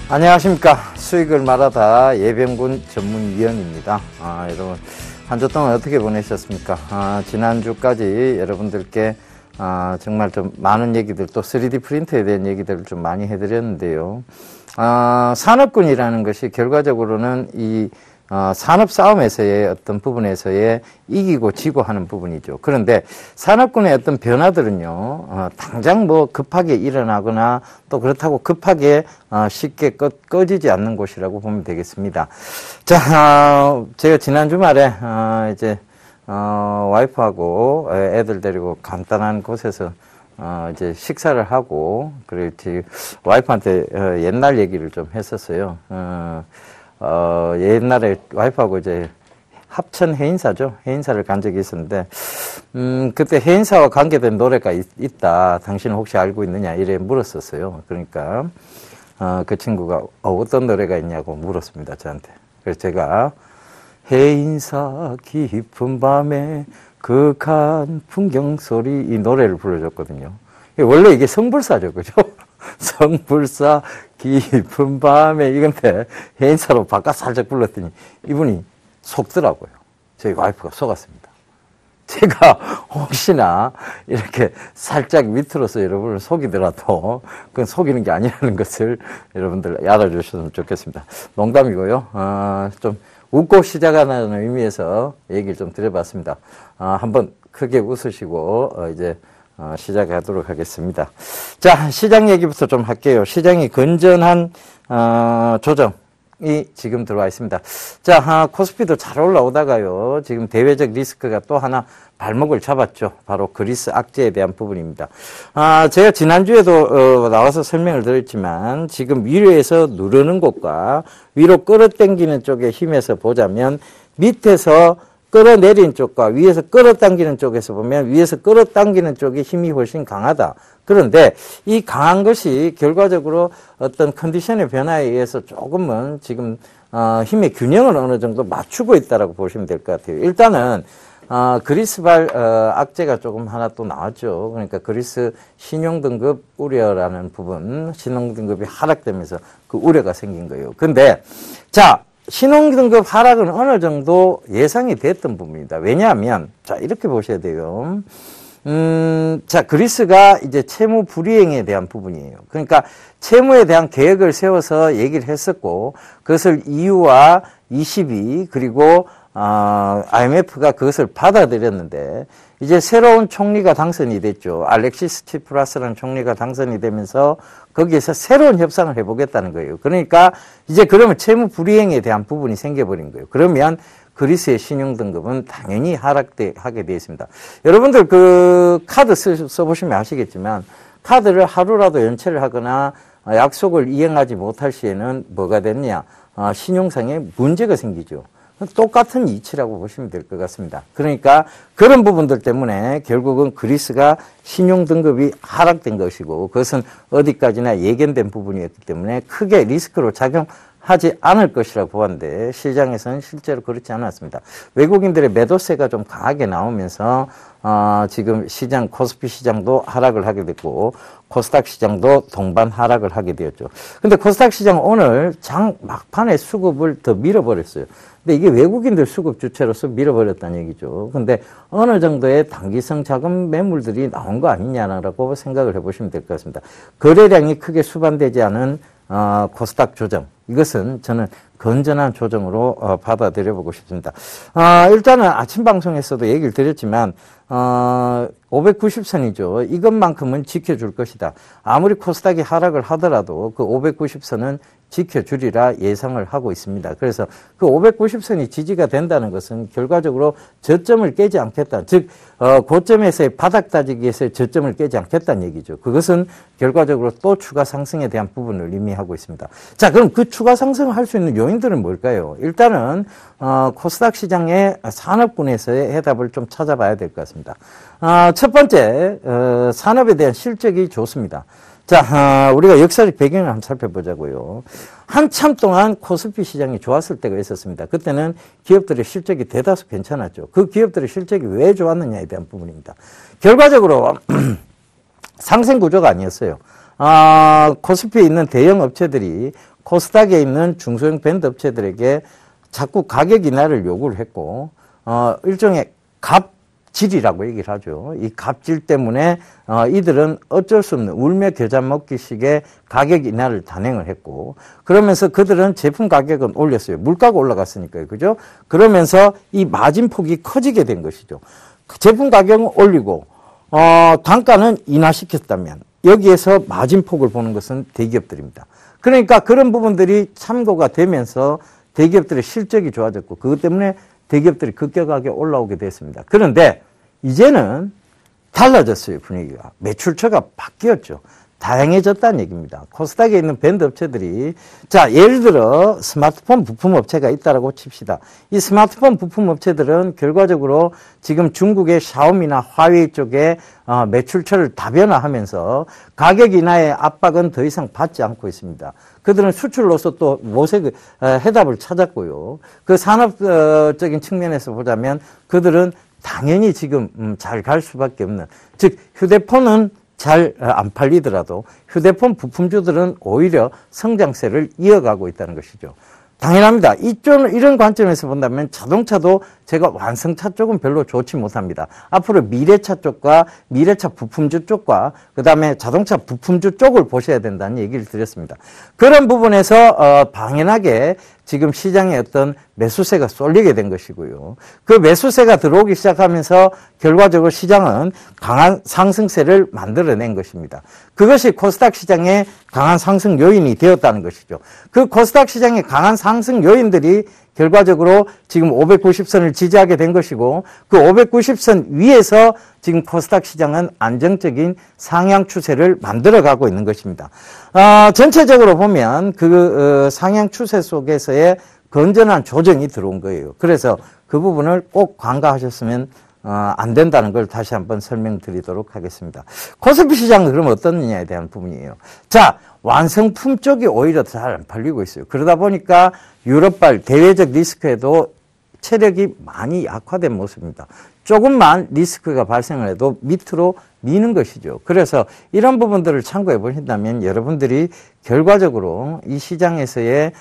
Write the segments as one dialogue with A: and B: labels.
A: 안녕하십니까. 수익을 말하다 예병군 전문위원입니다. 여러분 한 주 동안 어떻게 보내셨습니까? 지난주까지 여러분들께 정말 좀 많은 얘기들, 또 3D 프린터에 대한 얘기들을 좀 많이 해드렸는데요. 산업군이라는 것이 결과적으로는 이 산업 싸움에서의 어떤 부분에서의 이기고 지고 하는 부분이죠. 그런데 산업군의 어떤 변화들은요, 당장 뭐 급하게 일어나거나 또 그렇다고 급하게 쉽게 꺼지지 않는 곳이라고 보면 되겠습니다. 자, 제가 지난 주말에 이제 와이프하고 애들 데리고 간단한 곳에서 이제 식사를 하고, 그리고 와이프한테 옛날 얘기를 좀 했었어요. 옛날에 와이프하고 이제 합천 해인사죠. 해인사를 간 적이 있었는데, 그때 해인사와 관계된 노래가 있다. 당신은 혹시 알고 있느냐? 이래 물었었어요. 그러니까, 그 친구가 어떤 노래가 있냐고 물었습니다. 저한테. 그래서 제가 해인사 깊은 밤에 극한 풍경 소리 이 노래를 불러줬거든요. 원래 이게 성불사죠. 그죠? 성불사 깊은 밤에 이건데 해인사로 바꿔 살짝 불렀더니 이분이 속더라고요. 저희 와이프가 속았습니다. 제가 혹시나 이렇게 살짝 밑으로서 여러분을 속이더라도 그건 속이는 게 아니라는 것을 여러분들 알아주셨으면 좋겠습니다. 농담이고요. 좀 웃고 시작하는 의미에서 얘기를 좀 드려봤습니다. 한번 크게 웃으시고 이제 시작하도록 하겠습니다. 자, 시장 얘기부터 좀 할게요. 시장이 건전한 조정이 지금 들어와 있습니다. 자, 코스피도 잘 올라오다가요, 지금 대외적 리스크가 또 하나 발목을 잡았죠. 바로 그리스 악재에 대한 부분입니다. 제가 지난주에도 나와서 설명을 드렸지만 지금 위로에서 누르는 곳과 위로 끌어당기는 쪽의 힘에서 보자면 밑에서 끌어내린 쪽과 위에서 끌어당기는 쪽에서 보면 위에서 끌어당기는 쪽의 힘이 훨씬 강하다. 그런데 이 강한 것이 결과적으로 어떤 컨디션의 변화에 의해서 조금은 지금 힘의 균형을 어느 정도 맞추고 있다라고 보시면 될 것 같아요. 일단은 그리스발 악재가 조금 하나 또 나왔죠. 그러니까 그리스 신용등급 우려라는 부분, 신용등급이 하락되면서 그 우려가 생긴 거예요. 근데 자, 신용등급 하락은 어느 정도 예상이 됐던 부분입니다. 왜냐하면, 자, 이렇게 보셔야 돼요. 자, 그리스가 이제 채무 불이행에 대한 부분이에요. 그러니까 채무에 대한 계획을 세워서 얘기를 했었고, 그것을 EU와 ECB, 그리고 IMF가 그것을 받아들였는데, 이제 새로운 총리가 당선이 됐죠. 알렉시스 치프라스라는 총리가 당선이 되면서 거기에서 새로운 협상을 해보겠다는 거예요. 그러니까 이제 그러면 채무 불이행에 대한 부분이 생겨버린 거예요. 그러면 그리스의 신용등급은 당연히 하게 되어 있습니다. 여러분들 그 카드 써보시면 아시겠지만 카드를 하루라도 연체를 하거나 약속을 이행하지 못할 시에는 뭐가 되느냐? 신용상에 문제가 생기죠. 똑같은 이치라고 보시면 될 것 같습니다. 그러니까 그런 부분들 때문에 결국은 그리스가 신용등급이 하락된 것이고 그것은 어디까지나 예견된 부분이었기 때문에 크게 리스크로 작용하지 않을 것이라고 보았는데 시장에서는 실제로 그렇지 않았습니다. 외국인들의 매도세가 좀 강하게 나오면서 지금 시장, 코스피 시장도 하락을 하게 됐고 코스닥 시장도 동반 하락을 하게 되었죠. 근데 코스닥 시장 오늘 장 막판에 수급을 더 밀어버렸어요. 근데 이게 외국인들 수급 주체로서 밀어버렸다는 얘기죠. 근데 어느 정도의 단기성 자금 매물들이 나온 거 아니냐라고 생각을 해보시면 될 것 같습니다. 거래량이 크게 수반되지 않은 코스닥 조정. 이것은 저는 건전한 조정으로 받아들여보고 싶습니다. 일단은 아침 방송에서도 얘기를 드렸지만 590선이죠. 이것만큼은 지켜줄 것이다. 아무리 코스닥이 하락을 하더라도 그 590선은 지켜주리라 예상을 하고 있습니다. 그래서 그 590선이 지지가 된다는 것은 결과적으로 저점을 깨지 않겠다. 즉 고점에서의 바닥 다지기에서의 저점을 깨지 않겠다는 얘기죠. 그것은 결과적으로 또 추가 상승에 대한 부분을 의미하고 있습니다. 자, 그럼 그 추가 상승을 할 수 있는 요인들은 뭘까요? 일단은 코스닥 시장의 산업군에서의 해답을 좀 찾아봐야 될 것 같습니다. 첫 번째, 산업에 대한 실적이 좋습니다. 자, 우리가 역사적 배경을 한번 살펴보자고요. 한참 동안 코스피 시장이 좋았을 때가 있었습니다. 그때는 기업들의 실적이 대다수 괜찮았죠. 그 기업들의 실적이 왜 좋았느냐에 대한 부분입니다. 결과적으로 상생 구조가 아니었어요. 코스피에 있는 대형 업체들이 코스닥에 있는 중소형 밴드 업체들에게 자꾸 가격 인하를 요구를 했고, 일종의 갑질이라고 얘기를 하죠. 이 갑질 때문에, 이들은 어쩔 수 없는 울며 겨자 먹기식의 가격 인하를 단행을 했고, 그러면서 그들은 제품 가격은 올렸어요. 물가가 올라갔으니까요. 그죠? 그러면서 이 마진폭이 커지게 된 것이죠. 제품 가격은 올리고, 단가는 인하시켰다면, 여기에서 마진폭을 보는 것은 대기업들입니다. 그러니까 그런 부분들이 참고가 되면서 대기업들의 실적이 좋아졌고, 그것 때문에 대기업들이 급격하게 올라오게 됐습니다. 그런데 이제는 달라졌어요, 분위기가. 매출처가 바뀌었죠. 다양해졌다는 얘기입니다. 코스닥에 있는 밴드 업체들이, 자, 예를 들어 스마트폰 부품 업체가 있다라고 칩시다. 이 스마트폰 부품 업체들은 결과적으로 지금 중국의 샤오미나 화웨이 쪽에 매출처를 다변화하면서 가격 인하의 압박은 더 이상 받지 않고 있습니다. 그들은 수출로서 또 모색 해답을 찾았고요. 그 산업적인 측면에서 보자면 그들은 당연히 지금 잘 갈 수밖에 없는, 즉 휴대폰은 잘 안 팔리더라도 휴대폰 부품주들은 오히려 성장세를 이어가고 있다는 것이죠. 당연합니다. 이런 관점에서 본다면 자동차도 제가 완성차 쪽은 별로 좋지 못합니다. 앞으로 미래차 쪽과 미래차 부품주 쪽과 그 다음에 자동차 부품주 쪽을 보셔야 된다는 얘기를 드렸습니다. 그런 부분에서 당연하게 지금 시장에 어떤 매수세가 쏠리게 된 것이고요. 그 매수세가 들어오기 시작하면서 결과적으로 시장은 강한 상승세를 만들어낸 것입니다. 그것이 코스닥 시장의 강한 상승 요인이 되었다는 것이죠. 그 코스닥 시장의 강한 상승 요인들이 결과적으로 지금 590선을 지지하게 된 것이고, 그 590선 위에서 지금 코스닥 시장은 안정적인 상향 추세를 만들어가고 있는 것입니다. 전체적으로 보면 그 상향 추세 속에서의 건전한 조정이 들어온 거예요. 그래서 그 부분을 꼭 간과하셨으면 안 된다는 걸 다시 한번 설명드리도록 하겠습니다. 코스피 시장은 그럼 어떻느냐에 대한 부분이에요. 자, 완성품 쪽이 오히려 잘 안 팔리고 있어요. 그러다 보니까 유럽발 대외적 리스크에도 체력이 많이 약화된 모습입니다. 조금만 리스크가 발생을 해도 밑으로 미는 것이죠. 그래서 이런 부분들을 참고해 보신다면 여러분들이 결과적으로 이 시장에서의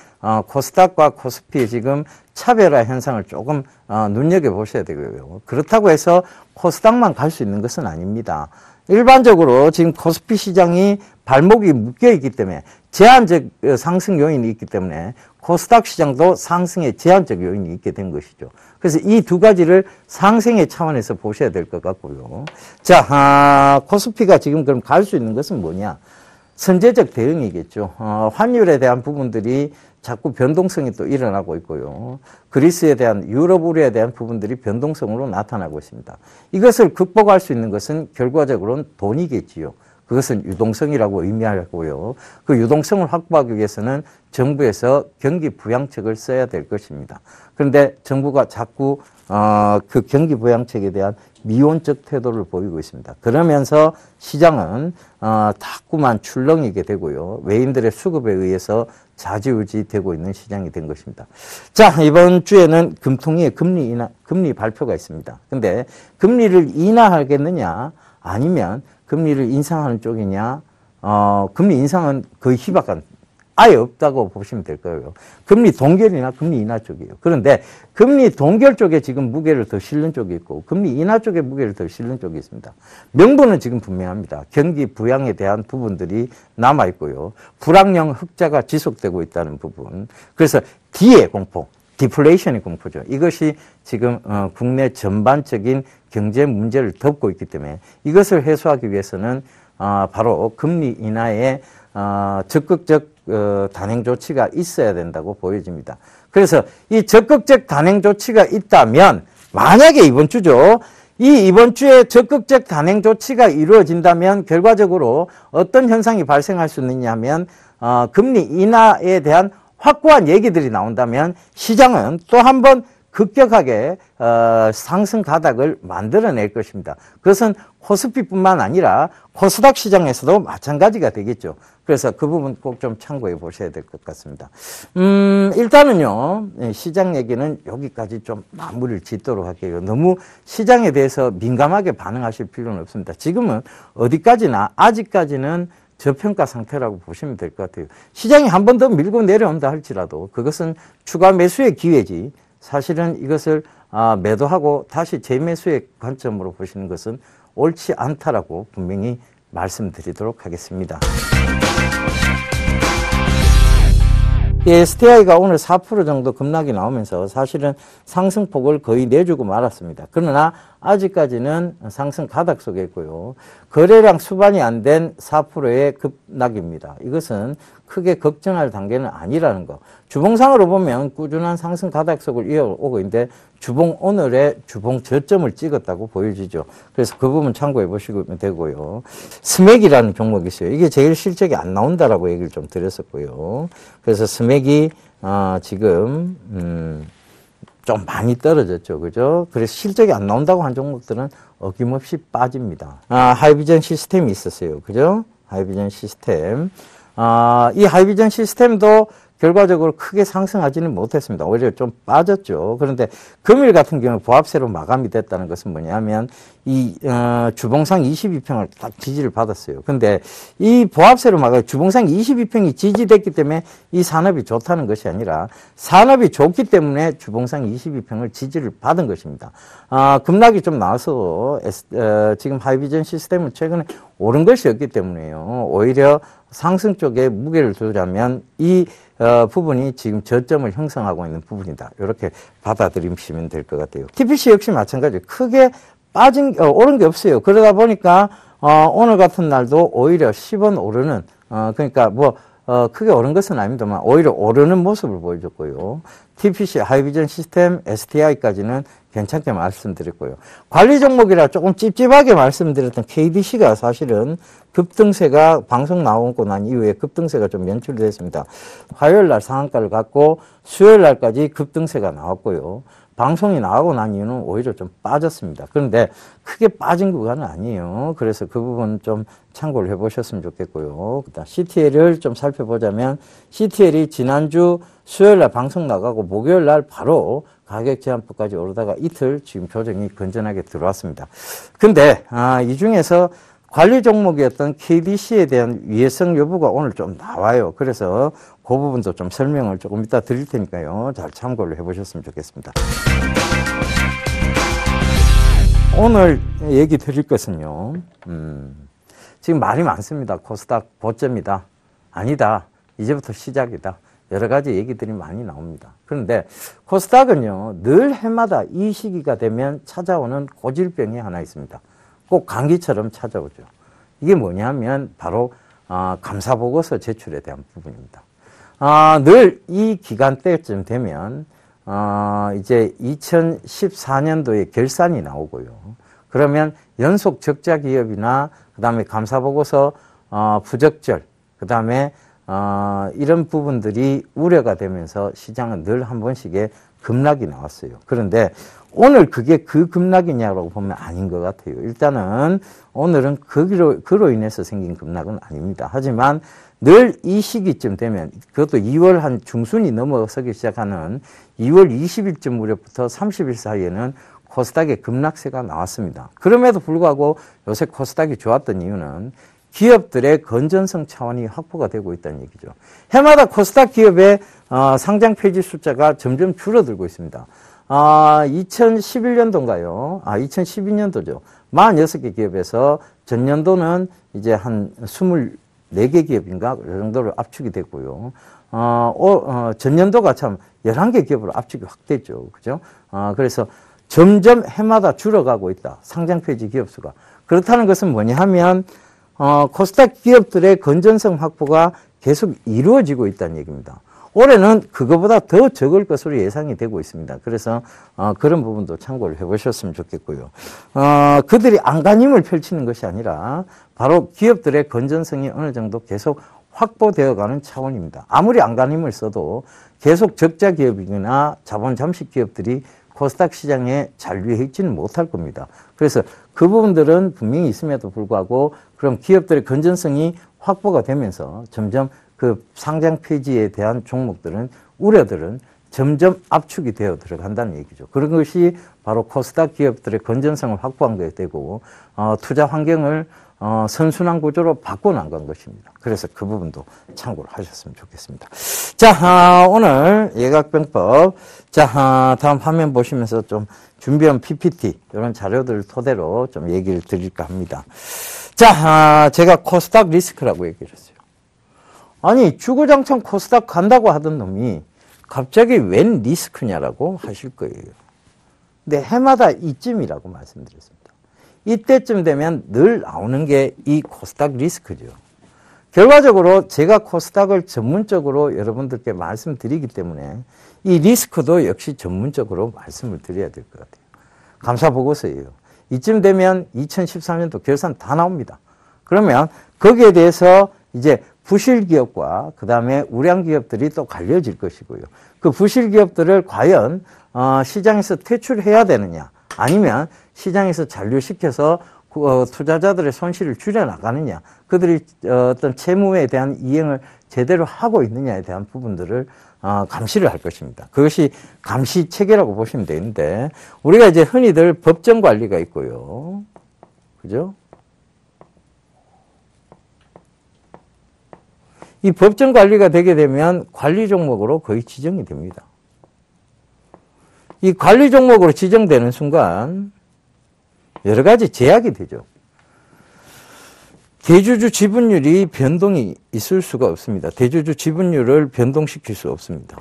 A: 코스닥과 코스피의 지금 차별화 현상을 조금 눈여겨보셔야 되고요. 그렇다고 해서 코스닥만 갈 수 있는 것은 아닙니다. 일반적으로 지금 코스피 시장이 발목이 묶여 있기 때문에 제한적 상승 요인이 있기 때문에 코스닥 시장도 상승의 제한적 요인이 있게 된 것이죠. 그래서 이 두 가지를 상승의 차원에서 보셔야 될 것 같고요. 자, 코스피가 지금 그럼 갈 수 있는 것은 뭐냐? 선제적 대응이겠죠. 환율에 대한 부분들이 자꾸 변동성이 또 일어나고 있고요. 그리스에 대한 유럽 우려에 대한 부분들이 변동성으로 나타나고 있습니다. 이것을 극복할 수 있는 것은 결과적으로는 돈이겠지요. 그것은 유동성이라고 의미하고요. 그 유동성을 확보하기 위해서는 정부에서 경기 부양책을 써야 될 것입니다. 그런데 정부가 자꾸 그 경기 부양책에 대한 미온적 태도를 보이고 있습니다. 그러면서 시장은 자꾸만 출렁이게 되고요. 외인들의 수급에 의해서 좌지우지 되고 있는 시장이 된 것입니다. 자, 이번 주에는 금통위의 금리 발표가 있습니다. 근데 금리를 인하하겠느냐 아니면 금리를 인상하는 쪽이냐, 금리 인상은 거의 희박한, 아예 없다고 보시면 될 거예요. 금리 동결이나 금리 인하 쪽이에요. 그런데 금리 동결 쪽에 지금 무게를 더 실는 쪽이 있고, 금리 인하 쪽에 무게를 더 실는 쪽이 있습니다. 명분은 지금 분명합니다. 경기 부양에 대한 부분들이 남아있고요. 불황형 흑자가 지속되고 있다는 부분. 그래서 D의 공포, 디플레이션의 공포죠. 이것이 지금 국내 전반적인 경제 문제를 덮고 있기 때문에 이것을 해소하기 위해서는 바로 금리 인하의 적극적 단행 조치가 있어야 된다고 보여집니다. 그래서 이 적극적 단행 조치가 있다면 만약에 이번 주죠. 이번 주에 적극적 단행 조치가 이루어진다면 결과적으로 어떤 현상이 발생할 수 있느냐 하면 금리 인하에 대한 확고한 얘기들이 나온다면 시장은 또 한 번 급격하게 상승 가닥을 만들어낼 것입니다. 그것은 코스피뿐만 아니라 코스닥 시장에서도 마찬가지가 되겠죠. 그래서 그 부분 꼭 좀 참고해 보셔야 될 것 같습니다. 일단은요, 시장 얘기는 여기까지 좀 마무리를 짓도록 할게요. 너무 시장에 대해서 민감하게 반응하실 필요는 없습니다. 지금은 어디까지나 아직까지는 저평가 상태라고 보시면 될 것 같아요. 시장이 한 번 더 밀고 내려온다 할지라도 그것은 추가 매수의 기회지 사실은 이것을 매도하고 다시 재매수의 관점으로 보시는 것은 옳지 않다라고 분명히 말씀드리도록 하겠습니다. STI가 오늘 4% 정도 급락이 나오면서 사실은 상승폭을 거의 내주고 말았습니다. 그러나 아직까지는 상승 가닥 속에 있고요. 거래량 수반이 안 된 4%의 급락입니다. 이것은 크게 걱정할 단계는 아니라는 거. 주봉상으로 보면 꾸준한 상승 가닥 속을 이어오고 있는데 주봉 오늘의 주봉 저점을 찍었다고 보여지죠. 그래서 그 부분 참고해 보시면 되고요. 스맥이라는 종목이 있어요. 이게 제일 실적이 안 나온다라고 얘기를 좀 드렸었고요. 그래서 스맥이 지금 좀 많이 떨어졌죠. 그죠? 그래서 실적이 안 나온다고 한 종목들은 어김없이 빠집니다. 하이비전 시스템이 있었어요. 그죠? 하이비전 시스템. 이 하이비전 시스템도 결과적으로 크게 상승하지는 못했습니다. 오히려 좀 빠졌죠. 그런데 금일 같은 경우 보합세로 마감이 됐다는 것은 뭐냐면 이 주봉상 22평을 딱 지지를 받았어요. 근데 이 보합세로 주봉상 22평이 지지됐기 때문에 이 산업이 좋다는 것이 아니라 산업이 좋기 때문에 주봉상 22평을 지지를 받은 것입니다. 급락이 좀 나와서 지금 하이비전 시스템은 최근에 오른 것이 없기 때문에요. 오히려 상승 쪽에 무게를 두자면 이 부분이 지금 저점을 형성하고 있는 부분이다. 이렇게 받아들이시면 될 것 같아요. TPC 역시 마찬가지예요. 크게 오른 게 없어요. 그러다 보니까 오늘 같은 날도 오히려 10원 오르는 그러니까 크게 오른 것은 아닙니다만 오히려 오르는 모습을 보여줬고요. TPC, 하이비전 시스템, STI까지는 괜찮게 말씀드렸고요. 관리 종목이라 조금 찝찝하게 말씀드렸던 KDC가 사실은 급등세가 방송 나오고 난 이후에 급등세가 좀 연출됐습니다. 화요일 날 상한가를 갖고 수요일 날까지 급등세가 나왔고요. 방송이 나오고 난 이유는 오히려 좀 빠졌습니다. 그런데 크게 빠진 구간은 아니에요. 그래서 그 부분 좀 참고를 해보셨으면 좋겠고요. 그다음 CTL을 좀 살펴보자면 CTL이 지난주 수요일 날 방송 나가고 목요일 날 바로 가격 제한폭까지 오르다가 이틀 지금 조정이 건전하게 들어왔습니다. 근데 이 중에서 관리 종목이었던 KDC에 대한 위해성 여부가 오늘 좀 나와요. 그래서 그 부분도 좀 설명을 조금 이따 드릴 테니까요. 잘 참고를 해보셨으면 좋겠습니다. 오늘 얘기 드릴 것은요. 지금 말이 많습니다. 코스닥 고점이다. 아니다. 이제부터 시작이다. 여러 가지 얘기들이 많이 나옵니다. 그런데 코스닥은요. 늘 해마다 이 시기가 되면 찾아오는 고질병이 하나 있습니다. 꼭 감기처럼 찾아오죠. 이게 뭐냐면 바로 감사보고서 제출에 대한 부분입니다. 늘 이 기간대쯤 되면 이제 2014년도에 결산이 나오고요. 그러면 연속 적자 기업이나 그다음에 감사보고서 부적절 그다음에 이런 부분들이 우려가 되면서 시장은 늘 한 번씩의 급락이 나왔어요. 그런데 오늘 그게 그 급락이냐고 보면 아닌 것 같아요. 일단은 오늘은 그로 인해서 생긴 급락은 아닙니다. 하지만 늘 이 시기쯤 되면 그것도 2월 한 중순이 넘어서기 시작하는 2월 20일쯤 무렵부터 30일 사이에는 코스닥의 급락세가 나왔습니다. 그럼에도 불구하고 요새 코스닥이 좋았던 이유는 기업들의 건전성 차원이 확보가 되고 있다는 얘기죠. 해마다 코스닥 기업의 상장 폐지 숫자가 점점 줄어들고 있습니다. 2011년도인가요? 2012년도죠. 46개 기업에서 전년도는 이제 한 24개 기업인가? 그 정도로 압축이 됐고요. 전년도가 참 11개 기업으로 압축이 확 됐죠. 그죠? 그래서 점점 해마다 줄어가고 있다. 상장 폐지 기업 수가. 그렇다는 것은 뭐냐 하면, 코스닥 기업들의 건전성 확보가 계속 이루어지고 있다는 얘기입니다. 올해는 그거보다 더 적을 것으로 예상이 되고 있습니다. 그래서 그런 부분도 참고를 해보셨으면 좋겠고요. 그들이 안간힘을 펼치는 것이 아니라 바로 기업들의 건전성이 어느 정도 계속 확보되어가는 차원입니다. 아무리 안간힘을 써도 계속 적자 기업이나 자본 잠식 기업들이 코스닥 시장에 잔류해 있지는 못할 겁니다. 그래서 그 부분들은 분명히 있음에도 불구하고 그럼 기업들의 건전성이 확보가 되면서 점점 그 상장 폐지에 대한 종목들은 우려들은 점점 압축이 되어 들어간다는 얘기죠. 그런 것이 바로 코스닥 기업들의 건전성을 확보한 게 되고 투자 환경을 선순환 구조로 바꿔나간 것입니다. 그래서 그 부분도 참고를 하셨으면 좋겠습니다. 자, 오늘 예각병법. 자, 다음 화면 보시면서 좀 준비한 PPT, 이런 자료들을 토대로 좀 얘기를 드릴까 합니다. 자, 제가 코스닥 리스크라고 얘기를 했어요. 아니, 주구장창 코스닥 간다고 하던 놈이 갑자기 웬 리스크냐라고 하실 거예요. 근데 해마다 이쯤이라고 말씀드렸습니다. 이때쯤 되면 늘 나오는 게 이 코스닥 리스크죠. 결과적으로 제가 코스닥을 전문적으로 여러분들께 말씀드리기 때문에 이 리스크도 역시 전문적으로 말씀을 드려야 될 것 같아요. 감사보고서예요. 이쯤 되면 2013년도 결산 다 나옵니다. 그러면 거기에 대해서 이제 부실 기업과 그 다음에 우량 기업들이 또 갈려질 것이고요. 그 부실 기업들을 과연 시장에서 퇴출해야 되느냐, 아니면 시장에서 잔류시켜서 투자자들의 손실을 줄여나가느냐, 그들이 어떤 채무에 대한 이행을 제대로 하고 있느냐에 대한 부분들을 감시를 할 것입니다. 그것이 감시 체계라고 보시면 되는데, 우리가 이제 흔히들 법정 관리가 있고요. 그죠? 이 법정 관리가 되게 되면 관리 종목으로 거의 지정이 됩니다. 이 관리 종목으로 지정되는 순간 여러 가지 제약이 되죠. 대주주 지분율이 변동이 있을 수가 없습니다. 대주주 지분율을 변동시킬 수 없습니다.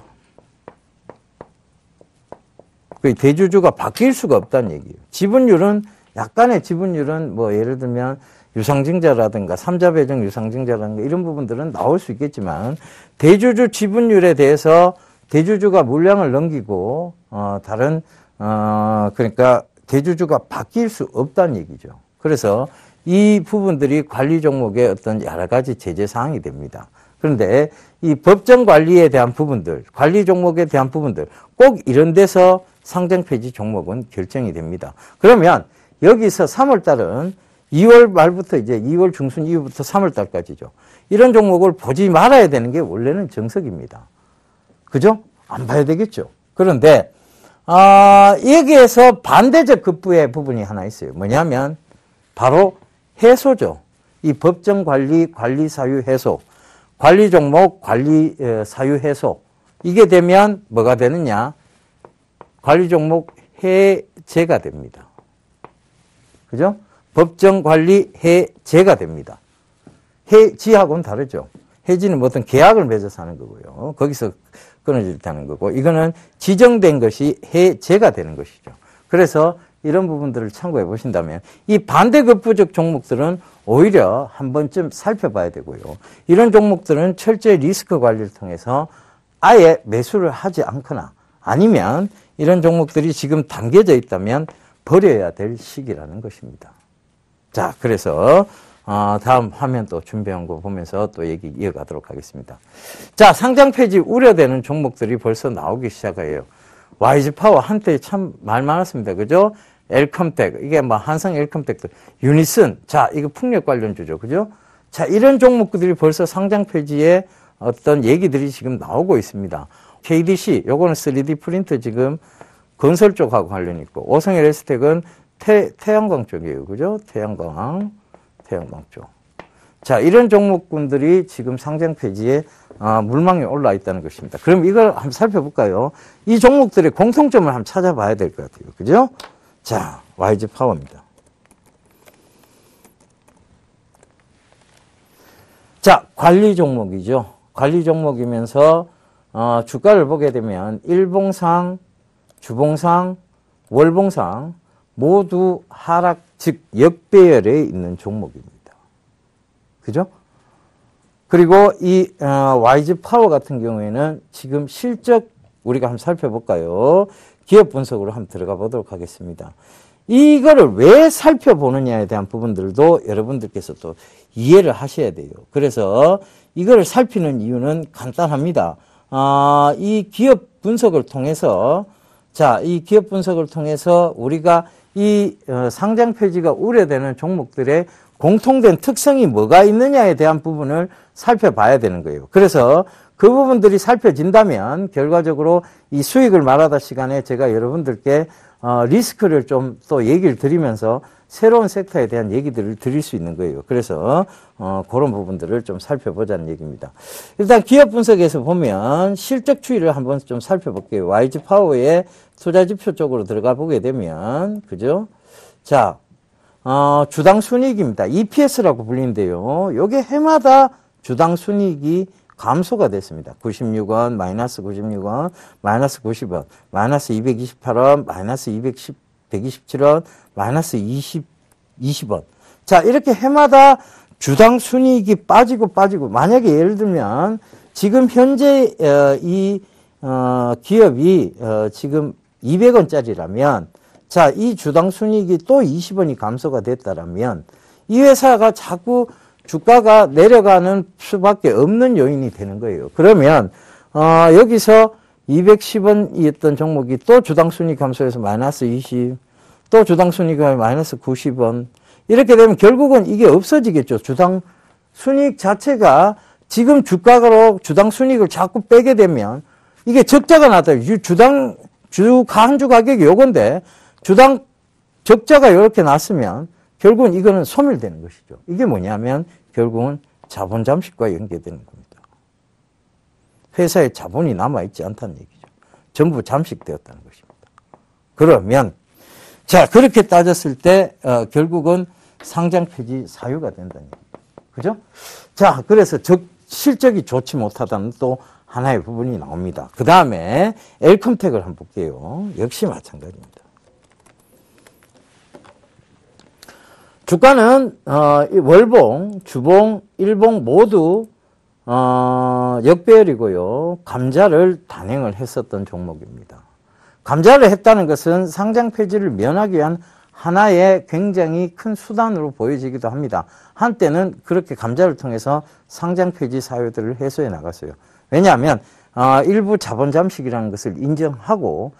A: 대주주가 바뀔 수가 없다는 얘기예요. 지분율은, 약간의 지분율은 뭐 예를 들면 유상증자라든가 삼자배정 유상증자라든가 이런 부분들은 나올 수 있겠지만, 대주주 지분율에 대해서 대주주가 물량을 넘기고 다른 그러니까 대주주가 바뀔 수 없다는 얘기죠. 그래서 이 부분들이 관리 종목의 어떤 여러 가지 제재 사항이 됩니다. 그런데 이 법정 관리에 대한 부분들, 관리 종목에 대한 부분들, 꼭 이런 데서 상장 폐지 종목은 결정이 됩니다. 그러면 여기서 3월 달은 2월 말부터 이제 2월 중순 이후부터 3월 달까지죠. 이런 종목을 보지 말아야 되는 게 원래는 정석입니다. 그죠? 안 봐야 되겠죠. 그런데 여기에서 반대적 급부의 부분이 하나 있어요. 뭐냐면 바로 해소죠. 이 법정 관리, 관리 사유 해소, 관리 종목, 관리 사유 해소. 이게 되면 뭐가 되느냐? 관리 종목 해제가 됩니다. 그죠? 법정 관리 해제가 됩니다. 해지하고는 다르죠. 해지는 뭐 어떤 계약을 맺어서 하는 거고요. 거기서 끊어진다는 거고, 이거는 지정된 것이 해제가 되는 것이죠. 그래서 이런 부분들을 참고해 보신다면 이 반대급부적 종목들은 오히려 한 번쯤 살펴봐야 되고요. 이런 종목들은 철저히 리스크 관리를 통해서 아예 매수를 하지 않거나, 아니면 이런 종목들이 지금 담겨져 있다면 버려야 될 시기라는 것입니다. 자, 그래서 다음 화면 또 준비한 거 보면서 또 얘기 이어가도록 하겠습니다. 자, 상장 폐지 우려되는 종목들이 벌써 나오기 시작해요. YG파워 한때 참 말 많았습니다. 그죠? 엘컴텍, 이게 뭐 한성 엘컴텍도, 유니슨, 자, 이거 풍력 관련주죠. 그죠? 자, 이런 종목들이 벌써 상장 폐지에 어떤 얘기들이 지금 나오고 있습니다. KDC, 요거는 3D 프린터 지금 건설 쪽하고 관련이 있고, 오성L 에스텍은 태양광 쪽이에요. 그죠? 태양광 쪽. 자, 이런 종목군들이 지금 상장 폐지에 물망에 올라 있다는 것입니다. 그럼 이걸 한번 살펴볼까요? 이 종목들의 공통점을 한번 찾아봐야 될 것 같아요. 그죠? 자, YG 파워입니다. 자, 관리 종목이죠. 관리 종목이면서 주가를 보게 되면 일봉상, 주봉상, 월봉상 모두 하락, 즉 역배열에 있는 종목입니다. 그죠? 그리고 이 YG 파워 같은 경우에는 지금 실적 우리가 한번 살펴볼까요? 기업 분석으로 한번 들어가 보도록 하겠습니다. 이거를 왜 살펴보느냐에 대한 부분들도 여러분들께서 또 이해를 하셔야 돼요. 그래서 이거를 살피는 이유는 간단합니다. 이 기업 분석을 통해서, 자, 이 기업 분석을 통해서 우리가 이 상장 폐지가 우려되는 종목들의 공통된 특성이 뭐가 있느냐에 대한 부분을 살펴봐야 되는 거예요. 그래서 그 부분들이 살펴진다면 결과적으로 이 수익을 말하다 시간에 제가 여러분들께 리스크를 좀 또 얘기를 드리면서 새로운 섹터에 대한 얘기들을 드릴 수 있는 거예요. 그래서 그런 부분들을 좀 살펴보자는 얘기입니다. 일단 기업 분석에서 보면 실적 추이를 한번 좀 살펴볼게요. YG 파워의 투자 지표 쪽으로 들어가 보게 되면 그죠? 자, 주당 순이익입니다. EPS라고 불리는데요. 요게 해마다 주당 순이익이 감소가 됐습니다. 96원, 마이너스 96원, 마이너스 90원, 마이너스 228원, 마이너스 127원, 마이너스 20원. 자, 이렇게 해마다 주당 순이익이 빠지고, 만약에 예를 들면, 지금 현재, 기업이, 지금 200원짜리라면, 자, 이 주당 순이익이 또 20원이 감소가 됐다라면, 이 회사가 자꾸 주가가 내려가는 수밖에 없는 요인이 되는 거예요. 그러면 여기서 210원이었던 종목이 또 주당 순이익 감소해서 마이너스 20, 또 주당 순이익이 마이너스 90원. 이렇게 되면 결국은 이게 없어지겠죠. 주당 순이익 자체가 지금 주가로 주당 순이익을 자꾸 빼게 되면 이게 적자가 나다. 한 주 가격이 요건데 주당 적자가 이렇게 났으면 결국은 이거는 소멸되는 것이죠. 이게 뭐냐면 결국은 자본 잠식과 연계되는 겁니다. 회사에 자본이 남아있지 않다는 얘기죠. 전부 잠식되었다는 것입니다. 그러면 자 그렇게 따졌을 때 결국은 상장 폐지 사유가 된다는 얘기죠. 그죠? 자 그래서 실적이 좋지 못하다는 또 하나의 부분이 나옵니다. 그 다음에 엘컴텍을 한번 볼게요. 역시 마찬가지입니다. 주가는 월봉, 주봉, 일봉 모두 역배열이고요. 감자를 단행을 했었던 종목입니다. 감자를 했다는 것은 상장 폐지를 면하기 위한 하나의 굉장히 큰 수단으로 보여지기도 합니다. 한때는 그렇게 감자를 통해서 상장 폐지 사유들을 해소해 나갔어요. 왜냐하면 일부 자본 잠식이라는 것을 인정하고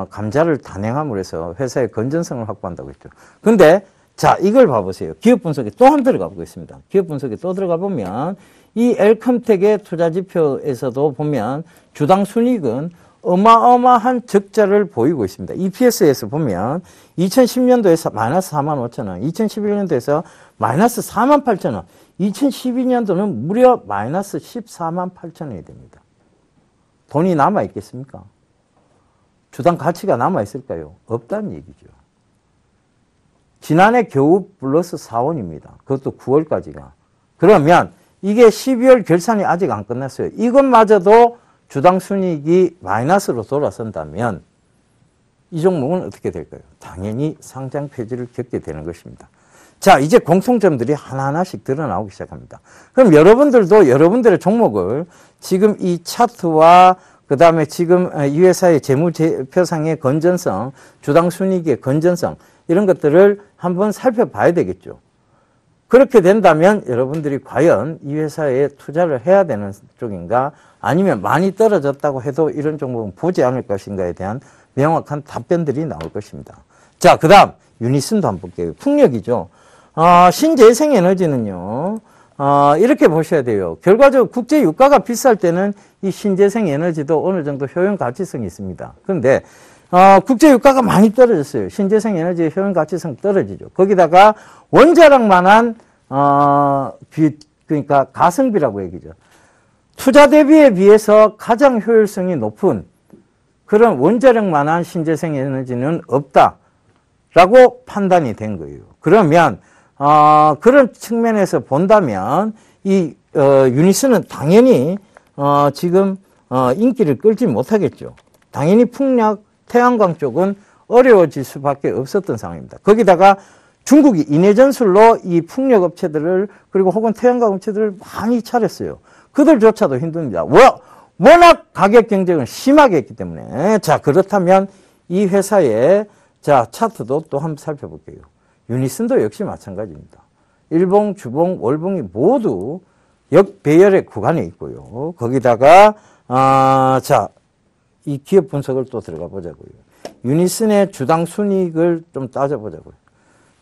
A: 감자를 단행함으로 해서 회사의 건전성을 확보한다고 했죠. 근데 자, 이걸 봐보세요. 기업 분석에 또 한 번 들어가 보겠습니다. 기업 분석에 또 들어가 보면 이 엘컴텍의 투자 지표에서도 보면 주당 순이익은 어마어마한 적자를 보이고 있습니다. EPS에서 보면 2010년도에서 마이너스 4만 5천 원, 2011년도에서 마이너스 4만 8천 원, 2012년도는 무려 마이너스 14만 8천 원이 됩니다. 돈이 남아있겠습니까? 주당 가치가 남아있을까요? 없다는 얘기죠. 지난해 겨우 플러스 4원입니다. 그것도 9월까지가. 그러면 이게 12월 결산이 아직 안 끝났어요. 이것마저도 주당 순이익이 마이너스로 돌아선다면 이 종목은 어떻게 될까요? 당연히 상장 폐지를 겪게 되는 것입니다. 자, 이제 공통점들이 하나하나씩 드러나오기 시작합니다. 그럼 여러분들도 여러분들의 종목을 지금 이 차트와 그 다음에 지금 이 회사의 재무제표상의 건전성, 주당 순이익의 건전성 이런 것들을 한번 살펴봐야 되겠죠. 그렇게 된다면 여러분들이 과연 이 회사에 투자를 해야 되는 쪽인가 아니면 많이 떨어졌다고 해도 이런 종목은 보지 않을 것인가에 대한 명확한 답변들이 나올 것입니다. 자, 그 다음 유니슨도 한번 볼게요. 풍력이죠. 신재생에너지는요. 이렇게 보셔야 돼요. 결과적으로 국제 유가가 비쌀 때는 이 신재생에너지도 어느 정도 효용 가치성이 있습니다. 그런데 국제 유가가 많이 떨어졌어요. 신재생 에너지의 효용 가치성 떨어지죠. 거기다가 원자력만한 그러니까 가성비라고 얘기죠. 투자 대비에 비해서 가장 효율성이 높은 그런 원자력만한 신재생 에너지는 없다라고 판단이 된 거예요. 그러면 그런 측면에서 본다면 이 유니스는 당연히 지금 인기를 끌지 못하겠죠. 당연히 풍력 태양광 쪽은 어려워질 수밖에 없었던 상황입니다. 거기다가 중국이 인해전술로 이 풍력 업체들을 그리고 혹은 태양광 업체들을 많이 차렸어요. 그들조차도 힘듭니다. 워낙 가격 경쟁을 심하게 했기 때문에. 자, 그렇다면 이 회사의 자 차트도 또 한번 살펴볼게요. 유니슨도 역시 마찬가지입니다. 일봉, 주봉, 월봉이 모두 역배열의 구간에 있고요. 거기다가 자, 이 기업 분석을 또 들어가 보자고요. 유니슨의 주당 순이익을 좀 따져보자고요.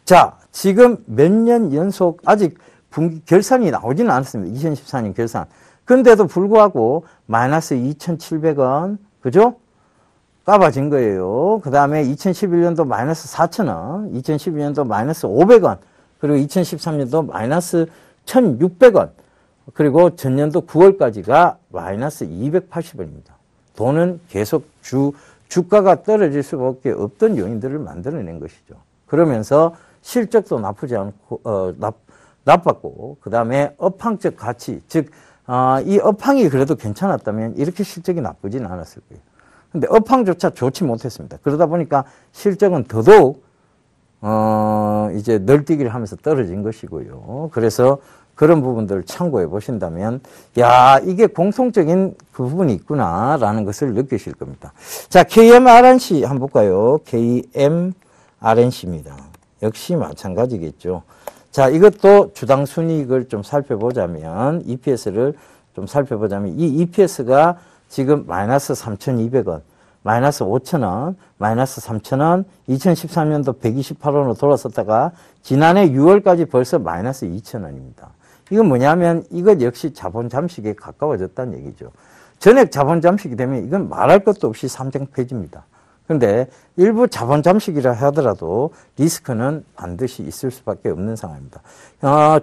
A: 자, 지금 몇 년 연속 아직 분기 결산이 나오지는 않았습니다. 2014년 결산. 그런데도 불구하고 마이너스 2,700원, 그죠? 까봐진 거예요. 그 다음에 2011년도 마이너스 4,000원, 2012년도 마이너스 500원, 그리고 2013년도 마이너스 1,600원, 그리고 전년도 9월까지가 마이너스 280원입니다. 돈은 계속 주가가 떨어질 수밖에 없던 요인들을 만들어낸 것이죠. 그러면서 실적도 나쁘지 않고, 나빴고, 그 다음에 업황적 가치, 즉, 이 업황이 그래도 괜찮았다면 이렇게 실적이 나쁘진 않았을 거예요. 근데 업황조차 좋지 못했습니다. 그러다 보니까 실적은 더더욱, 이제 널뛰기를 하면서 떨어진 것이고요. 그래서 그런 부분들을 참고해 보신다면, 야, 이게 공통적인 그 부분이 있구나라는 것을 느끼실 겁니다. 자, KMRNC 한번 볼까요? KMRNC입니다. 역시 마찬가지겠죠. 자, 이것도 주당 순이익을 좀 살펴보자면, EPS를 좀 살펴보자면, 이 EPS가 지금 마이너스 3,200원, 마이너스 5,000원, 마이너스 3,000원, 2013년도 128원으로 돌아섰다가 지난해 6월까지 벌써 마이너스 2,000원입니다. 이건 뭐냐면 이것 역시 자본 잠식에 가까워졌다는 얘기죠. 전액 자본 잠식이 되면 이건 말할 것도 없이 상장 폐지입니다. 그런데 일부 자본 잠식이라 하더라도 리스크는 반드시 있을 수밖에 없는 상황입니다.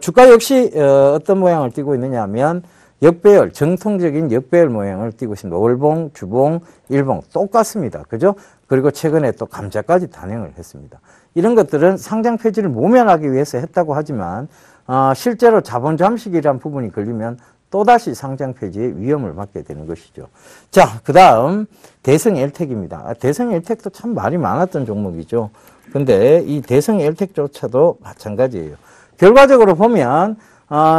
A: 주가 역시 어떤 모양을 띠고 있느냐 하면 역배열, 정통적인 역배열 모양을 띠고 있습니다. 월봉, 주봉, 일봉 똑같습니다. 그죠? 그리고 최근에 또 감자까지 단행을 했습니다. 이런 것들은 상장 폐지를 모면하기 위해서 했다고 하지만 실제로 자본 잠식이라는 부분이 걸리면 또다시 상장 폐지의 위험을 맞게 되는 것이죠. 자, 그 다음 대성 엘텍입니다. 대성 엘텍도 참 말이 많았던 종목이죠. 근데 이 대성 엘텍조차도 마찬가지예요. 결과적으로 보면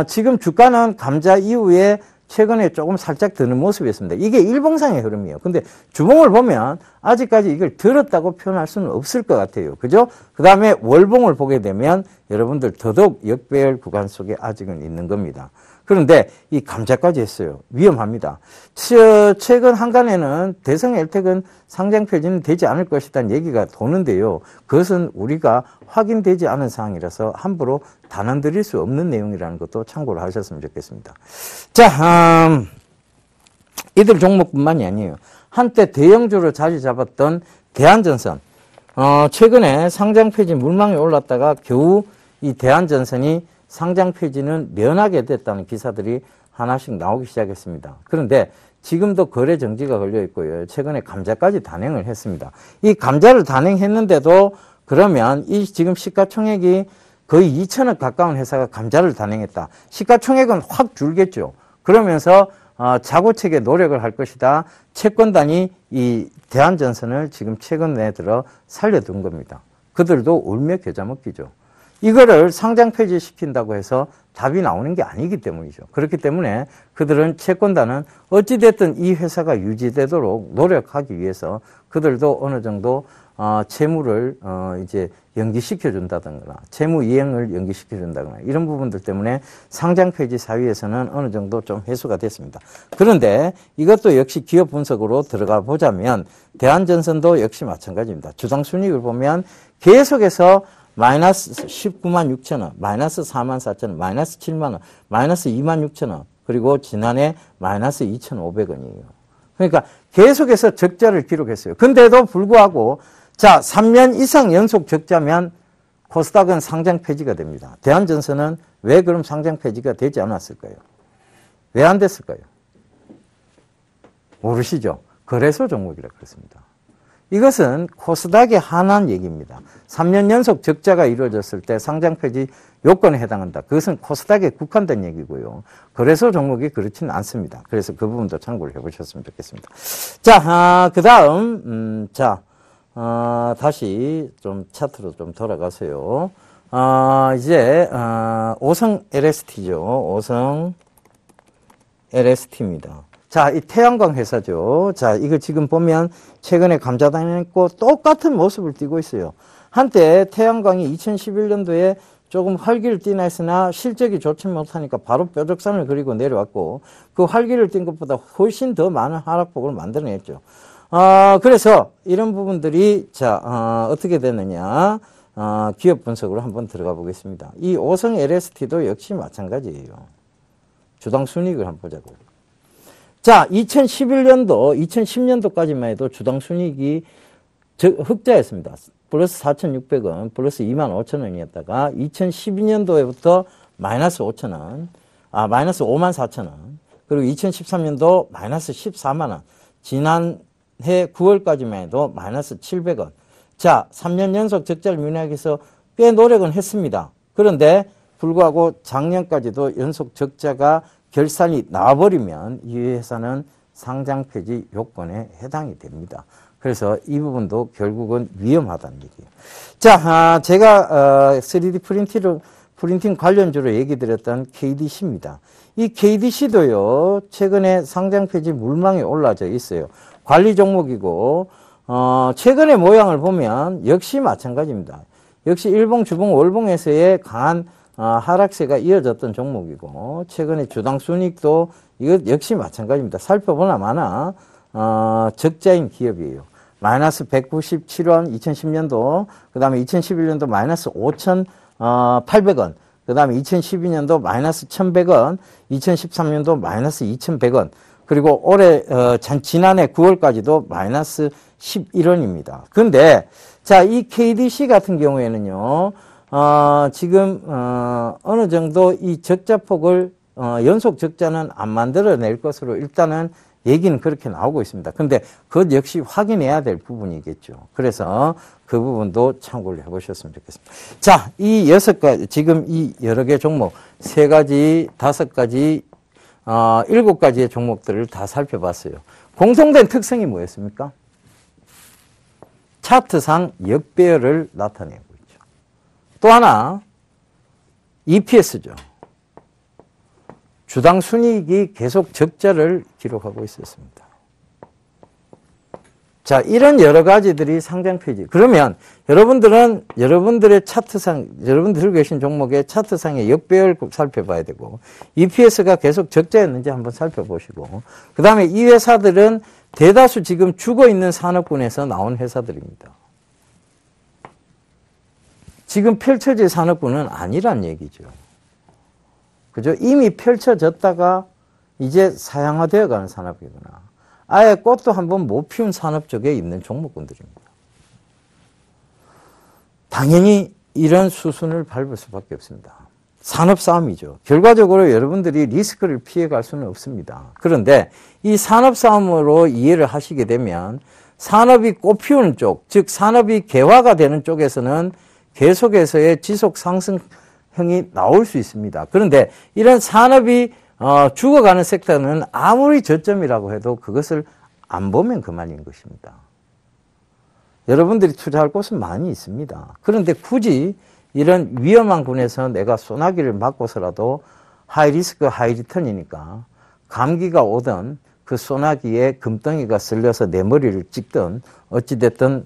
A: 지금 주가는 감자 이후에 최근에 조금 살짝 드는 모습이었습니다. 이게 일봉상의 흐름이에요. 근데 주봉을 보면 아직까지 이걸 들었다고 표현할 수는 없을 것 같아요. 그죠? 그 다음에 월봉을 보게 되면 여러분들 더더욱 역배열 구간 속에 아직은 있는 겁니다. 그런데 이 감자까지 했어요. 위험합니다. 최근 한간에는 대성 엘텍은 상장 폐지는 되지 않을 것이라는 얘기가 도는데요. 그것은 우리가 확인되지 않은 사항이라서 함부로 단언드릴 수 없는 내용이라는 것도 참고를 하셨으면 좋겠습니다. 자, 이들 종목뿐만이 아니에요. 한때 대형주로 자리 잡았던 대한전선. 최근에 상장 폐지 물망에 올랐다가 겨우 이 대한전선이 상장 폐지는 면하게 됐다는 기사들이 하나씩 나오기 시작했습니다. 그런데 지금도 거래 정지가 걸려 있고요. 최근에 감자까지 단행을 했습니다. 이 감자를 단행했는데도 그러면 이 지금 시가총액이 거의 2천억 가까운 회사가 감자를 단행했다. 시가총액은 확 줄겠죠. 그러면서 자구책에 노력을 할 것이다. 채권단이 이 대한전선을 지금 최근에 들어 살려둔 겁니다. 그들도 울며 겨자 먹기죠. 이거를 상장 폐지시킨다고 해서 답이 나오는 게 아니기 때문이죠. 그렇기 때문에 그들은 채권단은 어찌됐든 이 회사가 유지되도록 노력하기 위해서 그들도 어느 정도 채무를 이제 연기시켜준다든가 채무 이행을 연기시켜준다거나 이런 부분들 때문에 상장 폐지 사유에서는 어느 정도 좀 해소가 됐습니다. 그런데 이것도 역시 기업 분석으로 들어가 보자면 대한전선도 역시 마찬가지입니다. 주당 순이익을 보면 계속해서 마이너스 19만 6천 원, 마이너스 4만 4천 원, 마이너스 7만 원, 마이너스 2만 6천 원, 그리고 지난해 마이너스 2,500원이에요. 그러니까 계속해서 적자를 기록했어요. 근데도 불구하고 자, 3년 이상 연속 적자면 코스닥은 상장 폐지가 됩니다. 대한전선은 왜 그럼 상장 폐지가 되지 않았을까요? 왜 안 됐을까요? 모르시죠? 거래소 종목이라 그렇습니다. 이것은 코스닥에 한한 얘기입니다. 3년 연속 적자가 이루어졌을 때 상장 폐지 요건에 해당한다. 그것은 코스닥에 국한된 얘기고요. 거래소 종목이 그렇지는 않습니다. 그래서 그 부분도 참고를 해보셨으면 좋겠습니다. 자, 그 다음, 다시 좀 차트로 좀 돌아가세요. 이제, 오성 LST죠. 오성 LST입니다. 자, 이 태양광 회사죠. 자, 이거 지금 보면 최근에 감자단했고 똑같은 모습을 띠고 있어요. 한때 태양광이 2011년도에 조금 활기를 띠나 했으나 실적이 좋지 못하니까 바로 뾰족선을 그리고 내려왔고 그 활기를 띈 것보다 훨씬 더 많은 하락폭을 만들어냈죠. 그래서 이런 부분들이 자, 어떻게 됐느냐. 기업 분석으로 한번 들어가 보겠습니다. 이 오성 LST도 역시 마찬가지예요. 주당 순이익을 한번 보자고요. 자, 2011년도, 2010년도까지만 해도 주당 순이익이 흑자였습니다. 플러스 4,600원, 플러스 25,000원이었다가 2012년도에부터 마이너스 5,000원, 마이너스 54,000원, 그리고 2013년도 마이너스 14만원, 지난해 9월까지만 해도 마이너스 700원. 자, 3년 연속 적자를 면하기 위해서 꽤 노력은 했습니다. 그런데 불구하고 작년까지도 연속 적자가 결산이 나와버리면 이 회사는 상장 폐지 요건에 해당이 됩니다. 그래서 이 부분도 결국은 위험하다는 얘기예요. 자, 제가 3D 프린팅 관련주로 얘기 드렸던 KDC입니다. 이 KDC도요, 최근에 상장 폐지 물망에 올라져 있어요. 관리 종목이고, 최근의 모양을 보면 역시 마찬가지입니다. 역시 일봉, 주봉, 월봉에서의 강한 하락세가 이어졌던 종목이고, 최근에 주당 순이익도 이것 역시 마찬가지입니다. 살펴보나 마나 적자인 기업이에요. 마이너스 197원 2010년도, 그 다음에 2011년도 마이너스 5,800원, 그 다음에 2012년도 마이너스 1,100원, 2013년도 마이너스 2,100원, 그리고 올해 지난해 9월까지도 마이너스 11원입니다. 근데 자, 이 KDC 같은 경우에는요, 지금 어느 정도 이 적자폭을 연속 적자는 안 만들어낼 것으로 일단은 얘기는 그렇게 나오고 있습니다. 근데 그것 역시 확인해야 될 부분이겠죠. 그래서 그 부분도 참고를 해보셨으면 좋겠습니다. 자, 이 6가지, 지금 이 여러 개 종목, 3가지, 5가지, 7가지의 종목들을 다 살펴봤어요. 공통된 특성이 뭐였습니까? 차트상 역배열을 나타내고 있죠. 또 하나, EPS죠. 주당 순이익이 계속 적자를 기록하고 있었습니다. 자, 이런 여러 가지들이 상장 폐지. 그러면 여러분들은 여러분들의 차트상, 여러분 들고 계신 종목의 차트상의 역배열 살펴봐야 되고, EPS가 계속 적자였는지 한번 살펴보시고, 그 다음에 이 회사들은 대다수 지금 죽어있는 산업군에서 나온 회사들입니다. 지금 펼쳐질 산업군은 아니란 얘기죠. 그죠? 이미 펼쳐졌다가 이제 사양화되어 가는 산업이구나. 아예 꽃도 한번 못 피운 산업 쪽에 있는 종목군들입니다. 당연히 이런 수순을 밟을 수밖에 없습니다. 산업 싸움이죠. 결과적으로 여러분들이 리스크를 피해갈 수는 없습니다. 그런데 이 산업 싸움으로 이해를 하시게 되면 산업이 꽃피우는 쪽, 즉 산업이 개화가 되는 쪽에서는 계속해서의 지속 상승형이 나올 수 있습니다. 그런데 이런 산업이 죽어가는 섹터는 아무리 저점이라고 해도 그것을 안 보면 그만인 것입니다. 여러분들이 투자할 곳은 많이 있습니다. 그런데 굳이 이런 위험한 군에서 내가 소나기를 맞고서라도 하이 리스크 하이 리턴이니까 감기가 오든 그 소나기에 금덩이가 쓸려서 내 머리를 찍든 어찌됐든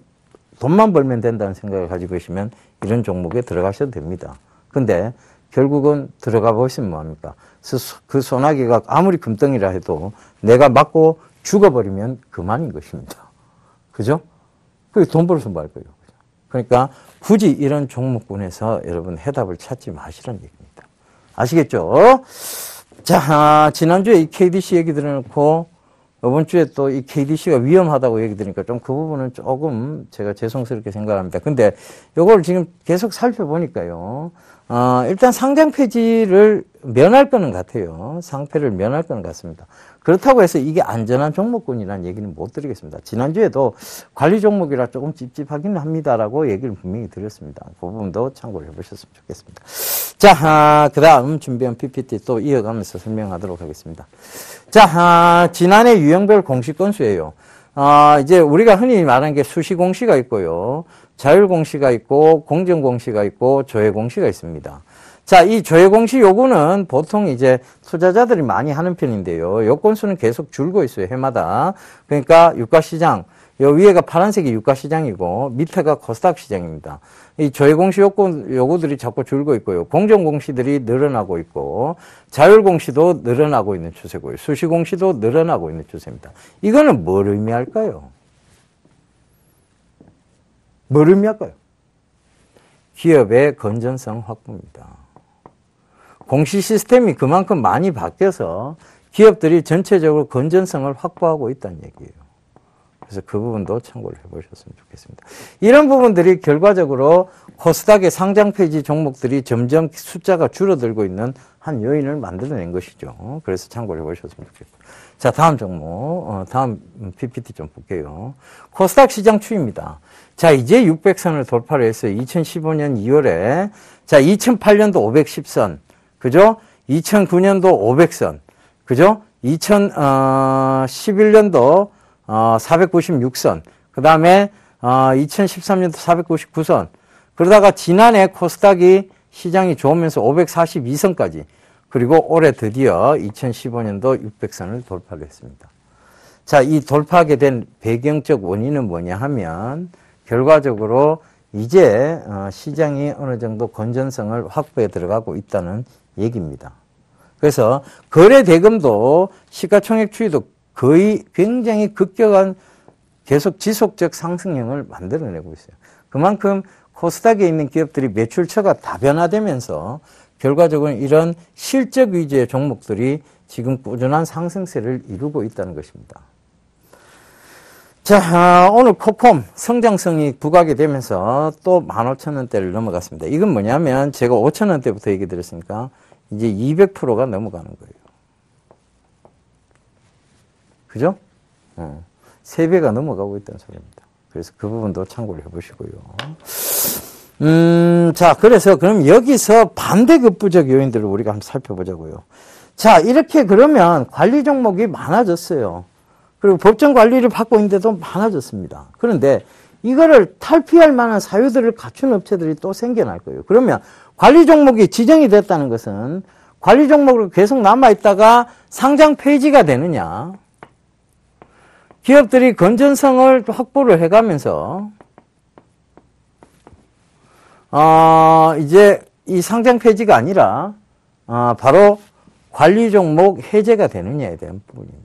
A: 돈만 벌면 된다는 생각을 가지고 계시면 이런 종목에 들어가셔도 됩니다. 근데 결국은 들어가 보시면 뭐합니까? 그 소나기가 아무리 금덩이라 해도 내가 맞고 죽어버리면 그만인 것입니다. 그죠? 그게 돈 벌어서 뭐 할 거예요. 그러니까 굳이 이런 종목군에서 여러분 해답을 찾지 마시라는 얘기입니다. 아시겠죠? 자, 지난주에 이 KDC 얘기 들어놓고 이번 주에 또 이 KDC가 위험하다고 얘기 드리니까 좀 그 부분은 조금 제가 죄송스럽게 생각합니다. 근데 요걸 지금 계속 살펴보니까요. 일단 상장 폐지를 면할 거는 같아요. 상폐를 면할 거는 같습니다. 그렇다고 해서 이게 안전한 종목군이라는 얘기는 못 드리겠습니다. 지난주에도 관리 종목이라 조금 찝찝하긴 합니다라고 얘기를 분명히 드렸습니다. 그 부분도 참고를 해보셨으면 좋겠습니다. 자, 그 다음 준비한 PPT 또 이어가면서 설명하도록 하겠습니다. 자, 지난해 유형별 공시 건수예요. 이제 우리가 흔히 말하는 게 수시 공시가 있고요. 자율 공시가 있고, 공정 공시가 있고, 조회 공시가 있습니다. 자, 이 조회 공시 요구는 보통 이제 투자자들이 많이 하는 편인데요. 요 건수는 계속 줄고 있어요, 해마다. 그러니까 유가시장, 요 위에가 파란색이 유가시장이고, 밑에가 코스닥 시장입니다. 이 조회 공시 요구들이 자꾸 줄고 있고요. 공정 공시들이 늘어나고 있고, 자율 공시도 늘어나고 있는 추세고요. 수시 공시도 늘어나고 있는 추세입니다. 이거는 뭘 의미할까요? 뭘 의미할까요? 기업의 건전성 확보입니다. 공시 시스템이 그만큼 많이 바뀌어서 기업들이 전체적으로 건전성을 확보하고 있다는 얘기예요. 그래서 그 부분도 참고를 해보셨으면 좋겠습니다. 이런 부분들이 결과적으로 코스닥의 상장 폐지 종목들이 점점 숫자가 줄어들고 있는 한 요인을 만들어낸 것이죠. 그래서 참고를 해보셨으면 좋겠고. 자, 다음 종목, 다음 PPT 좀 볼게요. 코스닥 시장 추이입니다. 자, 이제 600선을 돌파를 했어요. 2015년 2월에. 자, 2008년도 510선. 그죠? 2009년도 500선. 그죠? 2011년도 496선. 그 다음에 2013년도 499선. 그러다가 지난해 코스닥이 시장이 좋으면서 542선까지. 그리고 올해 드디어 2015년도 600선을 돌파를 했습니다. 자, 이 돌파하게 된 배경적 원인은 뭐냐 하면 결과적으로 이제 시장이 어느 정도 건전성을 확보해 들어가고 있다는 얘기입니다. 그래서 거래 대금도 시가총액 추이도 거의 굉장히 급격한 계속 지속적 상승형을 만들어내고 있어요. 그만큼 코스닥에 있는 기업들이 매출처가 다변화되면서 결과적으로 이런 실적 위주의 종목들이 지금 꾸준한 상승세를 이루고 있다는 것입니다. 자, 오늘 코폼 성장성이 부각이 되면서 또 15,000원대를 넘어갔습니다. 이건 뭐냐면 제가 5,000원대부터 얘기 드렸으니까 이제 200%가 넘어가는 거예요. 그죠? 3배가 넘어가고 있다는 소리입니다. 그래서 그 부분도 참고를 해보시고요. 자, 그래서 그럼 여기서 반대급부적 요인들을 우리가 한번 살펴보자고요. 자, 이렇게 그러면 관리 종목이 많아졌어요. 그리고 법정 관리를 받고 있는데도 많아졌습니다. 그런데 이거를 탈피할 만한 사유들을 갖춘 업체들이 또 생겨날 거예요. 그러면 관리 종목이 지정이 됐다는 것은 관리 종목으로 계속 남아있다가 상장 폐지가 되느냐. 기업들이 건전성을 확보를 해가면서 이제 이 상장 폐지가 아니라 바로 관리 종목 해제가 되느냐에 대한 부분입니다.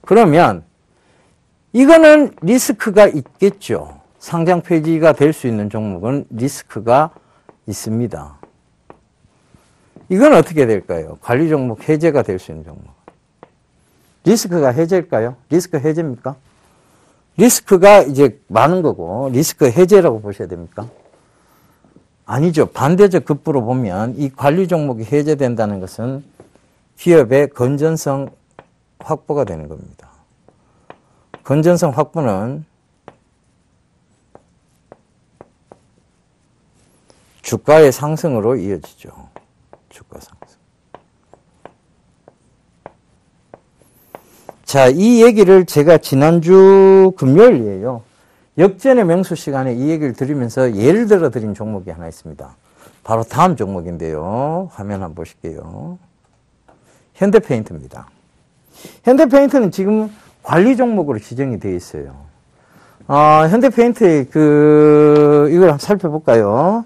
A: 그러면 이거는 리스크가 있겠죠. 상장 폐지가 될 수 있는 종목은 리스크가 있습니다. 이건 어떻게 될까요? 관리 종목 해제가 될 수 있는 종목. 리스크가 해제일까요? 리스크 해제입니까? 리스크가 이제 많은 거고 리스크 해제라고 보셔야 됩니까? 아니죠. 반대적 급부로 보면 이 관리 종목이 해제된다는 것은 기업의 건전성 확보가 되는 겁니다. 건전성 확보는 주가의 상승으로 이어지죠. 주가 상승. 자, 이 얘기를 제가 지난주 금요일이에요. 역전의 명수 시간에 이 얘기를 드리면서 예를 들어 드린 종목이 하나 있습니다. 바로 다음 종목인데요. 화면 한번 보실게요. 현대페인트입니다. 현대페인트는 지금 관리 종목으로 지정이 되어 있어요. 현대페인트의 이걸 한번 살펴볼까요?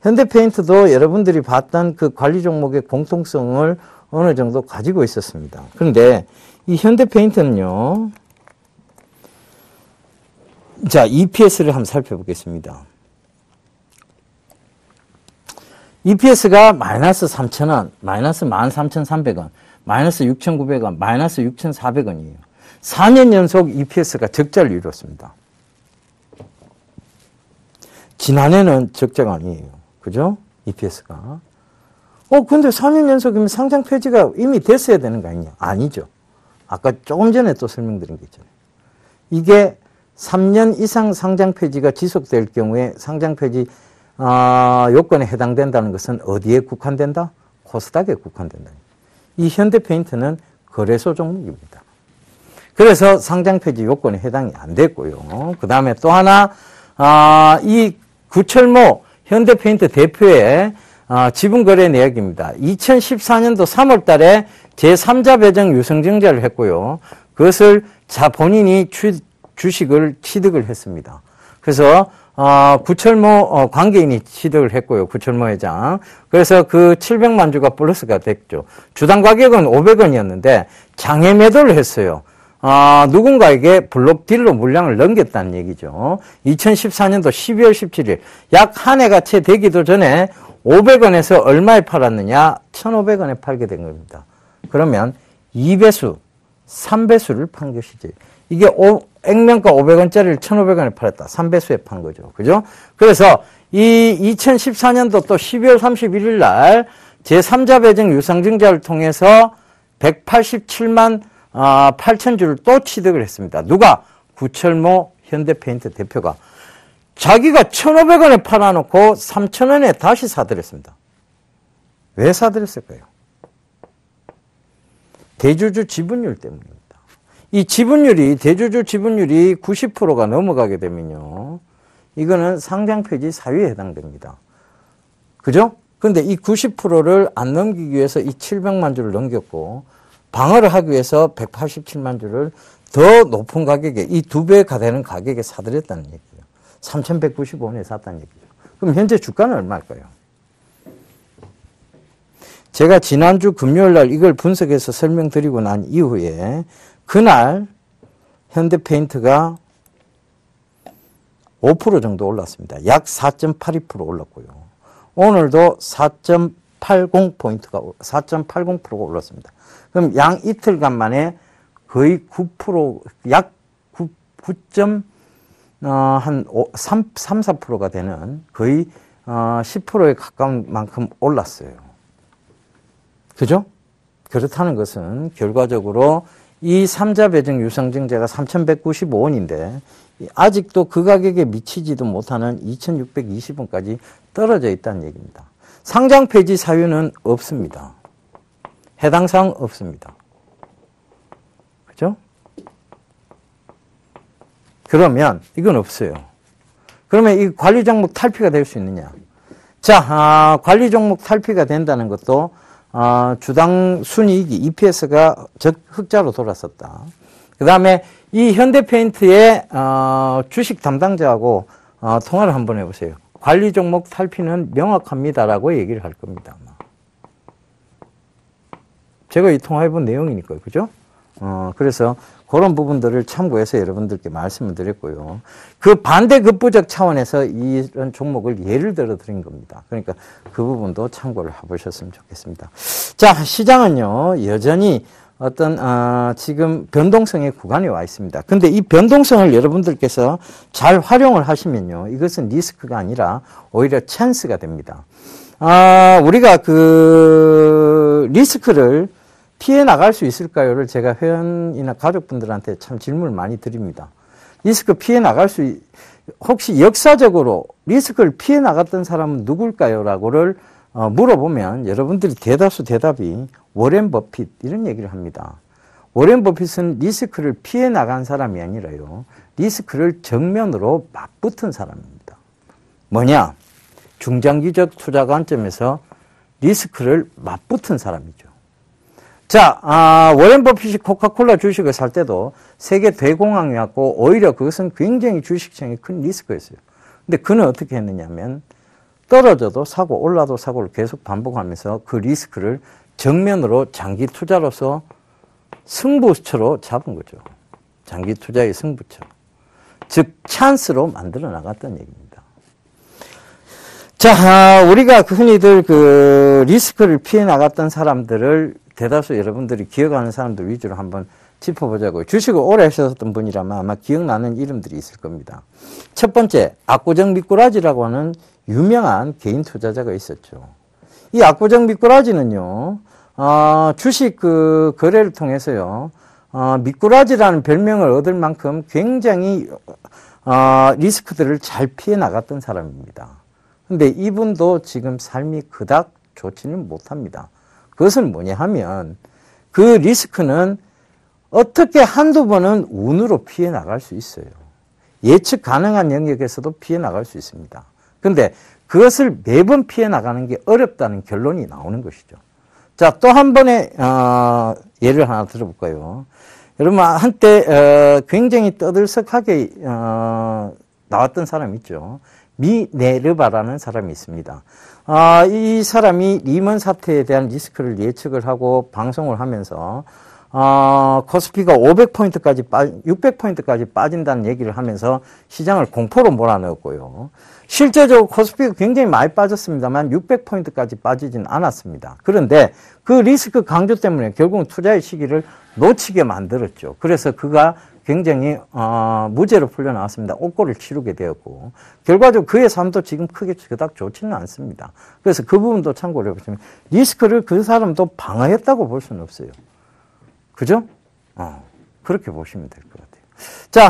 A: 현대페인트도 여러분들이 봤던 그 관리 종목의 공통성을 어느 정도 가지고 있었습니다. 그런데 이 현대페인트는요, 자, EPS를 한번 살펴보겠습니다. EPS가 마이너스 3,000원, 마이너스 13,300원, 마이너스 6,900원, 마이너스 6,400원이에요. 4년 연속 EPS가 적자를 이뤘습니다. 지난해는 적자가 아니에요. 그죠? EPS가. 근데 4년 연속이면 상장 폐지가 이미 됐어야 되는 거 아니냐? 아니죠. 아까 조금 전에 또 설명드린 게 있잖아요. 이게 3년 이상 상장 폐지가 지속될 경우에 상장 폐지 요건에 해당된다는 것은 어디에 국한된다? 코스닥에 국한된다. 이 현대페인트는 거래소 종목입니다. 그래서 상장 폐지 요건에 해당이 안 됐고요. 그 다음에 또 하나 이 구철모 현대페인트 대표의 지분거래 내역입니다. 2014년도 3월 달에 제3자 배정 유상증자를 했고요. 그것을 본인이 주식을 취득을 했습니다. 그래서 구철모 관계인이 취득을 했고요. 구철모 회장. 그래서 그 700만 주가 플러스가 됐죠. 주당 가격은 500원이었는데 장외 매도를 했어요. 누군가에게 블록 딜로 물량을 넘겼다는 얘기죠. 2014년도 12월 17일 약 한 해가 채 되기도 전에 500원에서 얼마에 팔았느냐? 1,500원에 팔게 된 겁니다. 그러면 2배수, 3배수를 판 것이지. 이게 액면가 500원짜리를 1,500원에 팔았다. 3배수에 판 거죠. 그죠? 그래서 이 2014년도 또 12월 31일 날 제3자 배정 유상증자를 통해서 187만 8천 주를 또 취득을 했습니다. 누가? 구철모 현대페인트 대표가. 자기가 1,500원에 팔아놓고 3,000원에 다시 사들였습니다. 왜 사들였을까요? 대주주 지분율 때문입니다. 이 지분율이, 대주주 지분율이 90%가 넘어가게 되면요. 이거는 상장폐지 사유에 해당됩니다. 그죠? 근데 이 90%를 안 넘기기 위해서 이 700만 주를 넘겼고, 방어를 하기 위해서 187만 주를 더 높은 가격에, 이 2배가 되는 가격에 사들였다는 얘기예요. 3,195원에 샀다는 얘기죠. 그럼 현재 주가는 얼마일까요? 제가 지난주 금요일 날 이걸 분석해서 설명드리고 난 이후에 그날 현대페인트가 5% 정도 올랐습니다. 약 4.82% 올랐고요. 오늘도 4.80%가 올랐습니다. 그럼 양 이틀간 만에 거의 9%, 약 4%가 되는 거의 10%에 가까운 만큼 올랐어요. 그죠? 그렇다는 것은 결과적으로 이 3자 배정 유상증자가 3,195원인데 아직도 그 가격에 미치지도 못하는 2,620원까지 떨어져 있다는 얘기입니다. 상장 폐지 사유는 없습니다. 해당 사항 없습니다. 그죠? 그러면 이건 없어요. 그러면 이 관리 종목 탈피가 될 수 있느냐? 자, 관리 종목 탈피가 된다는 것도 주당 순이익이 EPS가 흑자로 돌았었다. 그 다음에 이 현대페인트의 주식 담당자하고 통화를 한번 해보세요. 관리 종목 탈피는 명확합니다라고 얘기를 할 겁니다. 아마. 제가 이 통화해본 내용이니까요. 그죠? 그래서 그런 부분들을 참고해서 여러분들께 말씀을 드렸고요. 그 반대급부적 차원에서 이런 종목을 예를 들어 드린 겁니다. 그러니까 그 부분도 참고를 해보셨으면 좋겠습니다. 자, 시장은요, 여전히 어떤, 지금 변동성의 구간에 와 있습니다. 근데 이 변동성을 여러분들께서 잘 활용을 하시면요, 이것은 리스크가 아니라 오히려 찬스가 됩니다. 우리가 그 리스크를 피해 나갈 수 있을까요를 제가 회원이나 가족분들한테 참 질문을 많이 드립니다. 리스크 피해 나갈 혹시 역사적으로 리스크를 피해 나갔던 사람은 누굴까요? 라고를 물어보면 여러분들이 대다수 대답이 워렌 버핏 이런 얘기를 합니다. 워렌 버핏은 리스크를 피해 나간 사람이 아니라요. 리스크를 정면으로 맞붙은 사람입니다. 뭐냐? 중장기적 투자 관점에서 리스크를 맞붙은 사람이죠. 자, 워렌 버핏이 코카콜라 주식을 살 때도 세계 대공황이었고 오히려 그것은 굉장히 주식시장에 큰 리스크였어요. 근데 그는 어떻게 했느냐면 떨어져도 사고 올라도 사고를 계속 반복하면서 그 리스크를 정면으로 장기 투자로서 승부처로 잡은 거죠. 장기 투자의 승부처. 즉 찬스로 만들어 나갔다는 얘기입니다. 자, 우리가 흔히들 그 리스크를 피해 나갔던 사람들을 대다수 여러분들이 기억하는 사람들 위주로 한번 짚어보자고요. 주식을 오래 하셨던 분이라면 아마 기억나는 이름들이 있을 겁니다. 첫 번째, 압구정 미꾸라지라고 하는 유명한 개인 투자자가 있었죠. 이 압구정 미꾸라지는요, 주식 그 거래를 통해서요, 미꾸라지라는 별명을 얻을 만큼 굉장히 리스크들을 잘 피해 나갔던 사람입니다. 근데 이분도 지금 삶이 그닥 좋지는 못합니다. 그것은 뭐냐 하면 그 리스크는 어떻게 한두 번은 운으로 피해 나갈 수 있어요. 예측 가능한 영역에서도 피해 나갈 수 있습니다. 그런데 그것을 매번 피해 나가는 게 어렵다는 결론이 나오는 것이죠. 자, 또 한 번의 예를 하나 들어볼까요? 여러분 한때 굉장히 떠들썩하게 나왔던 사람이 있죠. 미네르바라는 사람이 있습니다. 이 사람이 리먼 사태에 대한 리스크를 예측을 하고 방송을 하면서 코스피가 500포인트까지 600포인트까지 빠진다는 얘기를 하면서 시장을 공포로 몰아넣었고요. 실제적으로 코스피가 굉장히 많이 빠졌습니다만 600포인트까지 빠지진 않았습니다. 그런데 그 리스크 강조 때문에 결국은 투자의 시기를 놓치게 만들었죠. 그래서 그가 굉장히 무죄로 풀려나왔습니다. 옥고를 치르게 되었고 결과적으로 그의 삶도 지금 크게 그닥 좋지는 않습니다. 그래서 그 부분도 참고를 해보시면 리스크를 그 사람도 방어했다고 볼 수는 없어요. 그죠? 그렇게 보시면 될 것 같아요. 자,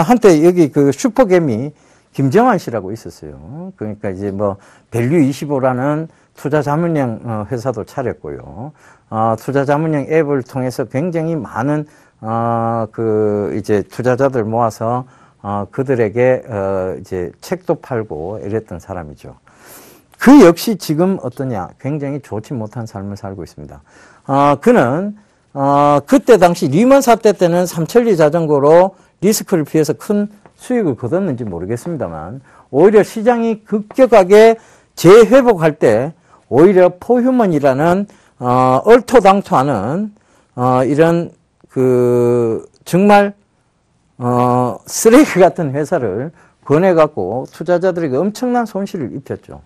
A: 한때 여기 그 슈퍼개미 김정환 씨라고 있었어요. 그러니까 이제 뭐 밸류25라는 투자 자문형 회사도 차렸고요. 투자 자문형 앱을 통해서 굉장히 많은 이제 투자자들 모아서 그들에게 이제 책도 팔고 이랬던 사람이죠. 그 역시 지금 어떠냐? 굉장히 좋지 못한 삶을 살고 있습니다. 그는 그때 당시 리먼 사태 때는 삼천리 자전거로 리스크를 피해서 큰 수익을 거뒀는지 모르겠습니다만 오히려 시장이 급격하게 재회복할 때 오히려 포휴먼이라는 얼토당토하는 이런 정말 쓰레기 같은 회사를 권해갖고 투자자들에게 엄청난 손실을 입혔죠.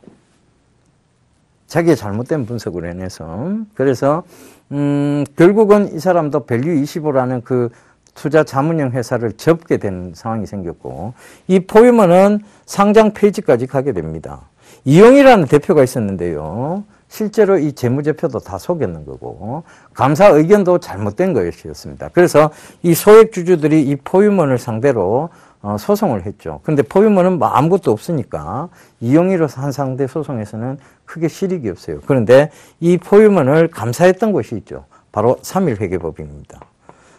A: 자기의 잘못된 분석을 해내서. 그래서 결국은 이 사람도 밸류25라는 그 투자 자문형 회사를 접게 된 상황이 생겼고 이 포유먼은 상장 폐지까지 가게 됩니다. 이용이라는 대표가 있었는데요. 실제로 이 재무제표도 다 속였는 거고 감사 의견도 잘못된 것이었습니다. 그래서 이 소액주주들이 이 포유먼을 상대로 소송을 했죠. 근데 포유먼은 뭐 아무것도 없으니까 이용이로 한 상대 소송에서는 크게 실익이 없어요. 그런데 이 포유먼을 감사했던 것이 있죠. 바로 3.1회계법인입니다.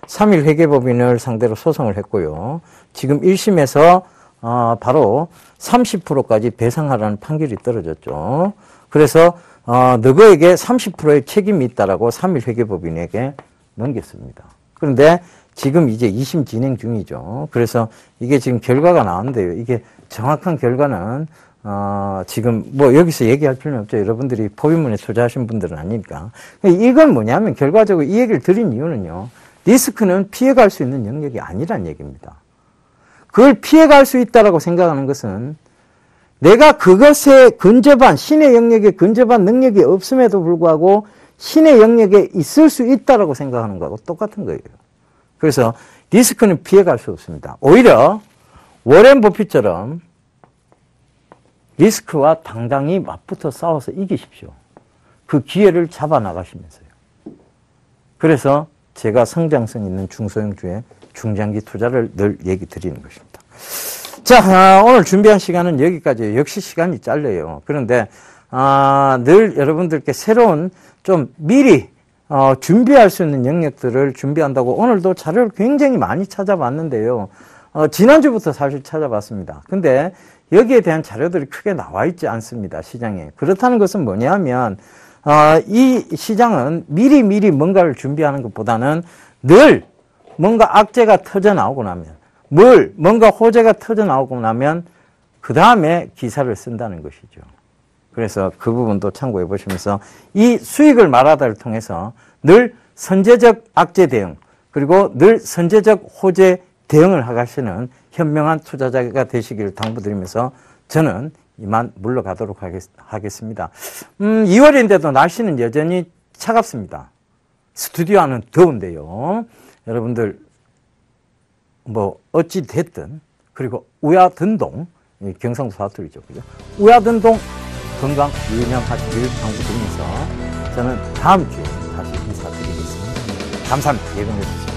A: 3.1회계법인을 상대로 소송을 했고요. 지금 1심에서 바로 30%까지 배상하라는 판결이 떨어졌죠. 그래서 너거에게 30%의 책임이 있다라고 3.1회계법인에게 넘겼습니다. 그런데 지금 이제 2심 진행 중이죠. 그래서 이게 지금 결과가 나왔는데요. 이게 정확한 결과는 지금 뭐 여기서 얘기할 필요는 없죠. 여러분들이 포유문에 투자하신 분들은 아니니까. 이건 뭐냐면 결과적으로 이 얘기를 드린 이유는요. 리스크는 피해갈 수 있는 영역이 아니란 얘기입니다. 그걸 피해갈 수 있다라고 생각하는 것은 내가 그것에 근접한 신의 영역에 근접한 능력이 없음에도 불구하고 신의 영역에 있을 수 있다라고 생각하는 거하고 똑같은 거예요. 그래서 리스크는 피해갈 수 없습니다. 오히려 워렌 버핏처럼 리스크와 당당히 맞붙어 싸워서 이기십시오. 그 기회를 잡아나가시면서요. 그래서 제가 성장성 있는 중소형주의 중장기 투자를 늘 얘기 드리는 것입니다. 자, 오늘 준비한 시간은 여기까지예요. 역시 시간이 짧네요. 그런데 늘 여러분들께 새로운 좀 미리 준비할 수 있는 영역들을 준비한다고 오늘도 자료를 굉장히 많이 찾아봤는데요. 지난주부터 사실 찾아봤습니다. 근데 여기에 대한 자료들이 크게 나와 있지 않습니다. 시장에. 그렇다는 것은 뭐냐면 이 시장은 미리 뭔가를 준비하는 것보다는 늘 뭔가 악재가 터져 나오고 나면 뭔가 호재가 터져 나오고 나면 그 다음에 기사를 쓴다는 것이죠. 그래서 그 부분도 참고해 보시면서 이 수익을 말하다를 통해서 늘 선제적 악재 대응 그리고 늘 선제적 호재 대응을 하시는 현명한 투자자가 되시기를 당부드리면서 저는 이만 물러가도록 하겠습니다. 2월인데도 날씨는 여전히 차갑습니다. 스튜디오 안은 더운데요. 여러분들 뭐 어찌 됐든 그리고 우야든동 경상도 사투리죠. 그죠? 우야든동 건강 유념하시길 당부드리면서 저는 다음 주에 다시 인사드리겠습니다. 감사합니다. 예금해 주세요.